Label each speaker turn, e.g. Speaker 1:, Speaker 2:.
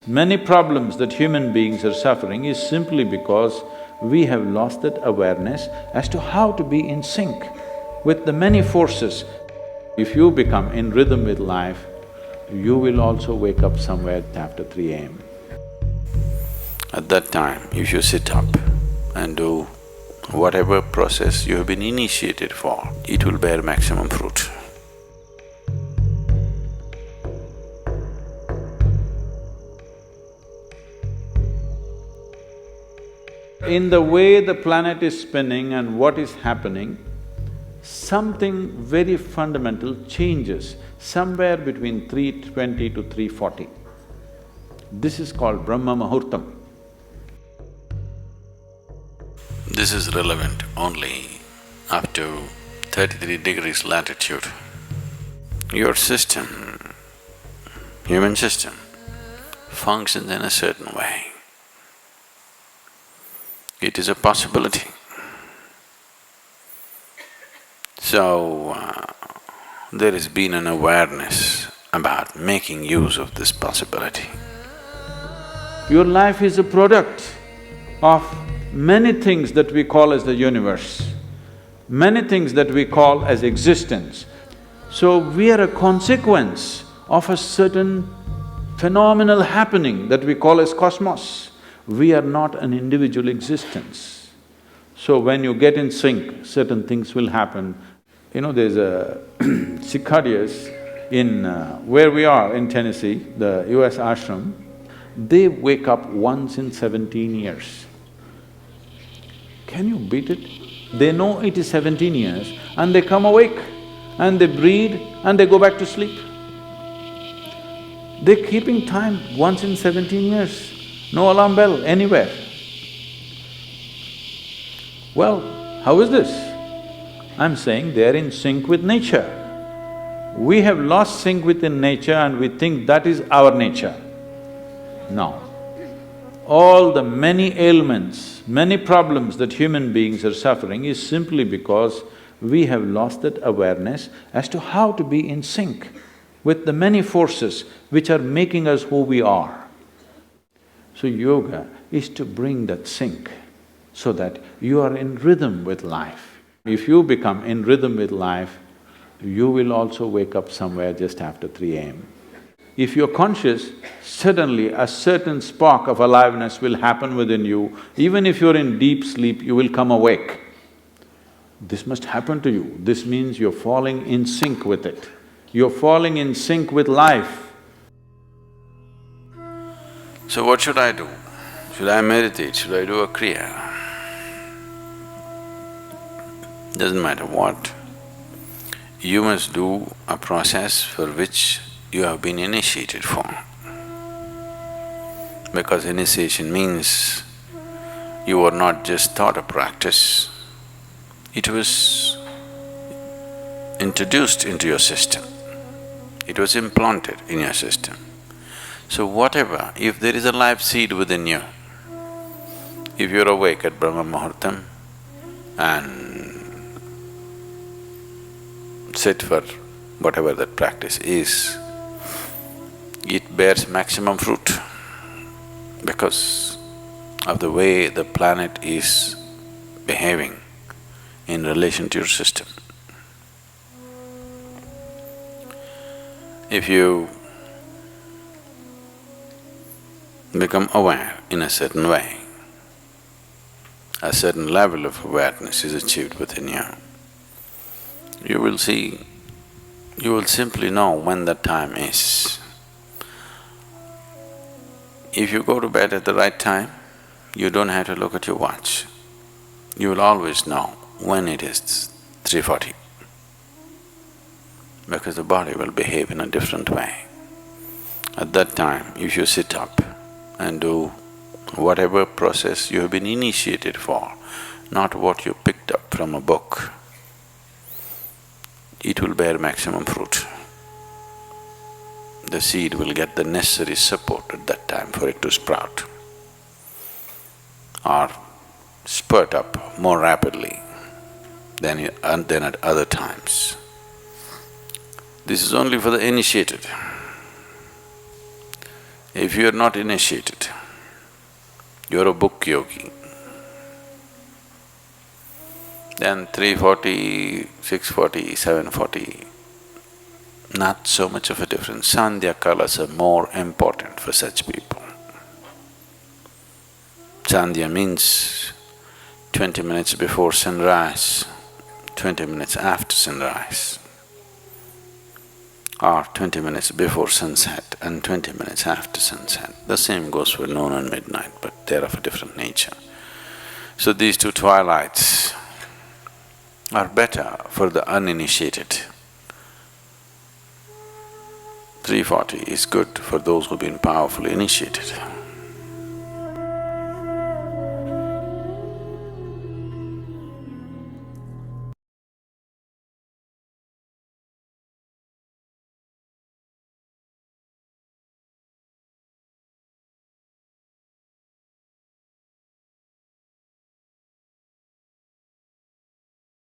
Speaker 1: Many problems that human beings are suffering is simply because we have lost that awareness as to how to be in sync with the many forces. If you become in rhythm with life, you will also wake up somewhere after 3 a.m.
Speaker 2: At that time, if you sit up and do whatever process you have been initiated for, it will bear maximum fruit.
Speaker 1: In the way the planet is spinning and what is happening, something very fundamental changes somewhere between 3:20 to 3:40. This is called Brahma Muhurtam.
Speaker 2: This is relevant only up to 33 degrees latitude. Your system, human system, functions in a certain way. It is a possibility. So, there has been an awareness about making use of this possibility.
Speaker 1: Your life is a product of many things that we call as the universe, many things that we call as existence. So we are a consequence of a certain phenomenal happening that we call as cosmos. We are not an individual existence. So when you get in sync, certain things will happen. You know, there's a cicadas in where we are in Tennessee, the US ashram, they wake up once in 17 years. Can you beat it? They know it is 17 years and they come awake and they breathe and they go back to sleep. They're keeping time once in 17 years, no alarm bell anywhere. Well, how is this? I'm saying they're in sync with nature. We have lost sync within nature and we think that is our nature. No. All the many ailments, many problems that human beings are suffering is simply because we have lost that awareness as to how to be in sync with the many forces which are making us who we are. So yoga is to bring that sync so that you are in rhythm with life. If you become in rhythm with life, you will also wake up somewhere just after 3 a.m. If you're conscious, suddenly a certain spark of aliveness will happen within you. Even if you're in deep sleep, you will come awake. This must happen to you. This means you're falling in sync with it. You're falling in sync with life.
Speaker 2: So what should I do? Should I meditate? Should I do a kriya? Doesn't matter what. You must do a process for which you have been initiated for. Because initiation means you were not just taught a practice, it was introduced into your system, it was implanted in your system. So whatever, if there is a life seed within you, if you're awake at Brahma Muhurtam and sit for whatever that practice is, it bears maximum fruit because of the way the planet is behaving in relation to your system. If you become aware in a certain way, a certain level of awareness is achieved within you, you will see, you will simply know when that time is. If you go to bed at the right time, you don't have to look at your watch. You will always know when it is 3:40, because the body will behave in a different way. At that time, if you sit up and do whatever process you have been initiated for, not what you picked up from a book, it will bear maximum fruit. The seed will get the necessary support at that time for it to sprout or spurt up more rapidly than at other times. This is only for the initiated. If you're not initiated, you're a book yogi, then 340, 640, 740, not so much of a difference. Sandhya kalas are more important for such people. Sandhya means 20 minutes before sunrise, 20 minutes after sunrise, or 20 minutes before sunset and 20 minutes after sunset. The same goes for noon and midnight, but they're of a different nature. So these two twilights are better for the uninitiated. 340 is good for those who've been powerfully initiated.